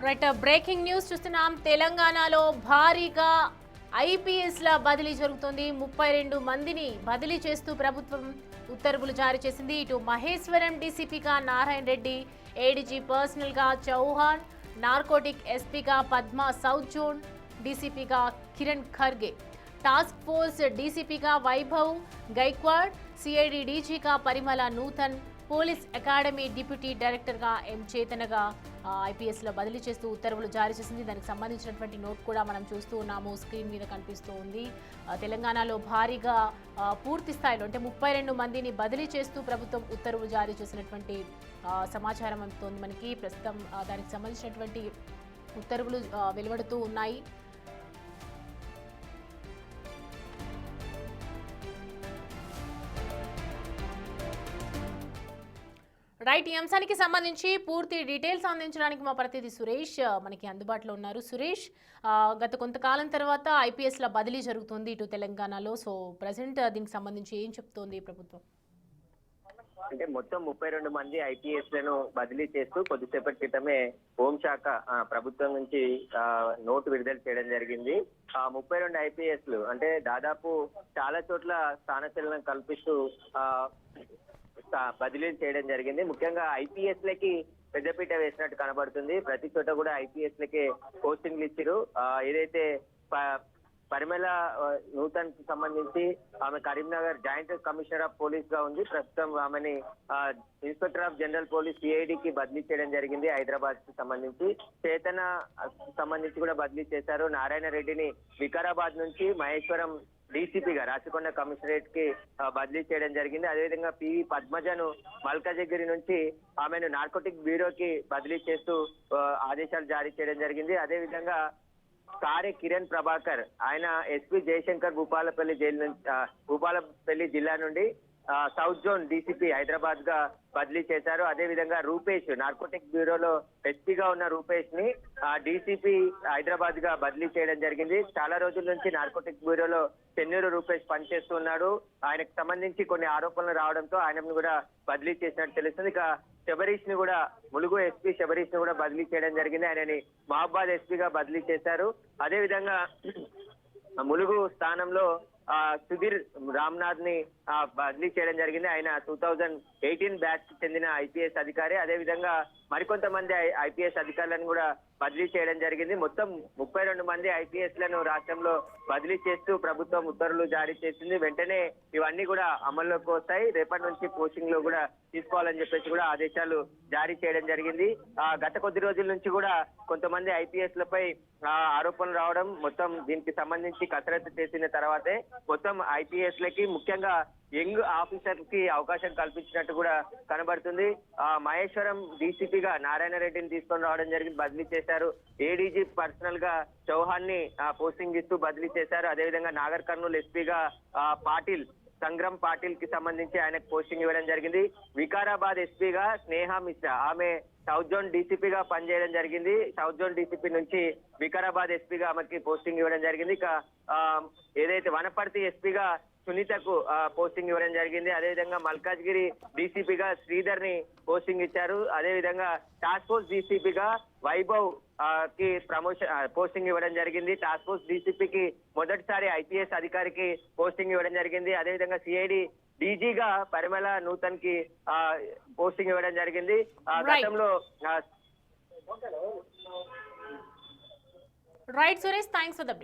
Right breaking news చూస్తున్నాం. తెలంగాణలో భారీగా ఐపీఎస్ల బదిలీ జరుగుతోంది. 32 మందిని బదిలీ చేస్తూ ప్రభుత్వం ఉత్తర్వులు జారీ చేసింది. ఇటు మహేశ్వరం డీసీపీగా నారాయణ రెడ్డి, ఏడీజీ పర్సనల్ గా చౌహాన్, నార్కోటిక్ ఎస్పీగా పద్మ సౌత్ జోన్, డీసీపీగా కిరణ్ ఖర్గే, టాస్క్ ఫోర్స్ డీసీపీగా వైభవ్ గైక్వాడ్, సిఐడి డీజీగా Parimala Nutan, police academy deputy డైరెక్టర్గా ఎం చేతనగా ఐపీఎస్లో బదిలీ చేస్తూ ఉత్తర్వులు జారీ చేసింది. దానికి సంబంధించినటువంటి నోట్ కూడా మనం చూస్తూ ఉన్నాము, స్క్రీన్ మీద కనిపిస్తూ ఉంది. తెలంగాణలో భారీగా పూర్తి స్థాయిలో అంటే 32 మందిని బదిలీ చేస్తూ ప్రభుత్వం ఉత్తర్వులు జారీ చేసినటువంటి సమాచారం అందుతోంది మనకి. ప్రస్తుతం దానికి సంబంధించినటువంటి ఉత్తర్వులు వెలువడుతూ ఉన్నాయి. రైట్, ఈ అంశానికి సంబంధించి పూర్తి డీటెయిల్స్ అందించడానికి మా ప్రతినిధి సురేష్ మనకి అందుబాటులో ఉన్నారు. సురేష్, గత కొంతకాలం తర్వాత ఐపీఎస్ల బదిలీ జరుగుతుంది ఇటు తెలంగాణలో. సో ప్రజెంట్ దీనికి సంబంధించి ఏం చెప్తోంది ప్రభుత్వం? అంటే మొత్తం 32 మంది ఐపీఎస్లను బదిలీ చేస్తూ కొద్దిసేపటి క్రితమే హోంశాఖ ప్రభుత్వం నుంచి నోటు విడుదల చేయడం జరిగింది. 32 ఐపీఎస్లు అంటే దాదాపు చాలా చోట్ల స్థానచలనం కల్పిస్తూ బదిలీలు చేయడం జరిగింది. ముఖ్యంగా ఐపీఎస్ లకి పెద్దపీట వేసినట్టు కనబడుతుంది. ప్రతి చోట కూడా ఐపీఎస్ లకే పోస్టింగ్లు ఇచ్చారు. ఏదైతే పరిమళ నూతన్ కి సంబంధించి ఆమె Karimnagar joint commissioner of police గా ఉంది. ప్రస్తుతం ఆమెని ఇన్స్పెక్టర్ ఆఫ్ జనరల్ పోలీస్ సిఐడికి బదిలీ చేయడం జరిగింది. హైదరాబాద్ కి సంబంధించి చేతన సంబంధించి కూడా బదిలీ చేశారు. నారాయణ రెడ్డిని వికారాబాద్ నుంచి మహేశ్వరం డీసీపీగా రాచకొండ కమిషనరేట్ కి బదిలీ చేయడం జరిగింది. అదేవిధంగా పివి పద్మజను మల్కాజిగిరి నుంచి ఆమెను నార్కోటిక్ బ్యూరోకి బదిలీ చేస్తూ ఆదేశాలు జారీ చేయడం జరిగింది. అదేవిధంగా కారే కిరణ్ ప్రభాకర్ ఆయన ఎస్పీ జయశంకర్ భూపాలపల్లి జిల్లా నుండి సౌత్ జోన్ డీసీపీ హైదరాబాద్ గా బదిలీ చేశారు. అదేవిధంగా రూపేష్ నార్కోటిక్ బ్యూరోలో ఎస్పీగా ఉన్న రూపేష్ ని డీసీపీ హైదరాబాద్ గా బదిలీ చేయడం జరిగింది. చాలా రోజుల నుంచి నార్కోటిక్ బ్యూరోలో చెన్నూరు రూపేష్ పనిచేస్తున్నారు. ఆయనకు సంబంధించి కొన్ని ఆరోపణలు రావడంతో ఆయనను కూడా బదిలీ చేసినట్టు తెలుస్తుంది. ఇక శబరీష్ ని కూడా ములుగు ఎస్పీ శబరీష్ ని కూడా బదిలీ చేయడం జరిగింది. ఆయనని మహబాద్ ఎస్పీగా బదిలీ చేశారు. అదేవిధంగా ములుగు స్థానంలో సుధీర్ రామ్నాథ్ ని బదిలీ చేయడం జరిగింది. ఆయన 2018 బ్యాచ్ కి చెందిన ఐపీఎస్ అధికారి. అదేవిధంగా మరికొంతమంది ఐపీఎస్ అధికారులను కూడా బదిలీ చేయడం జరిగింది. మొత్తం 32 మంది ఐపీఎస్ లను రాష్ట్రంలో బదిలీ చేస్తూ ప్రభుత్వం ఉత్తర్వులు జారీ చేసింది. వెంటనే ఇవన్నీ కూడా అమల్లోకి వస్తాయి. రేపటి నుంచి పోస్టింగ్ లో కూడా తీసుకోవాలని చెప్పేసి కూడా ఆదేశాలు జారీ చేయడం జరిగింది. గత కొద్ది రోజుల నుంచి కూడా కొంతమంది ఐపీఎస్ లపై ఆరోపణలు రావడం, మొత్తం దీనికి సంబంధించి కసరత్తు చేసిన తర్వాతే మొత్తం ఐపీఎస్ లకి ముఖ్యంగా యంగ్ ఆఫీసర్ కి అవకాశం కల్పించినట్టు కూడా కనబడుతుంది. మహేశ్వరం డీసీపీగా నారాయణ రెడ్డిని తీసుకొని రావడం జరిగింది, బదిలీ చేశారు. ఏడీజీ పర్సనల్ గా చౌహాన్ ని పోస్టింగ్ ఇస్తూ బదిలీ చేశారు. అదేవిధంగా నాగర్ కర్నూలు ఎస్పీగా పాటిల్ సంగ్రామ్ పాటిల్ కి సంబంధించి ఆయనకు పోస్టింగ్ ఇవ్వడం జరిగింది. వికారాబాద్ ఎస్పీగా స్నేహా మిశ్రా ఆమె సౌత్ జోన్ డీసీపీగా పనిచేయడం జరిగింది. సౌత్ జోన్ డీసీపీ నుంచి వికారాబాద్ ఎస్పీగా ఆమెకి పోస్టింగ్ ఇవ్వడం జరిగింది. ఇక ఏదైతే వనపర్తి ఎస్పీగా సునీతకు పోస్టింగ్ ఇవ్వడం జరిగింది. అదేవిధంగా మల్కాజ్గిరి డీసీపీగా శ్రీధర్ ని పోస్టింగ్ ఇచ్చారు. అదేవిధంగా టాస్క్ ఫోర్స్ డీసీపీగా వైభవ్ కి పోస్టింగ్ ఇవ్వడం జరిగింది. టాస్క్ ఫోర్స్ డీసీపీకి మొదటిసారి ఐపీఎస్ అధికారికి పోస్టింగ్ ఇవ్వడం జరిగింది. అదేవిధంగా సిఐడి డీజీగా పరిమళ నూతన్ కి పోస్టింగ్ ఇవ్వడం జరిగింది. గతంలో right Suresh, thanks for the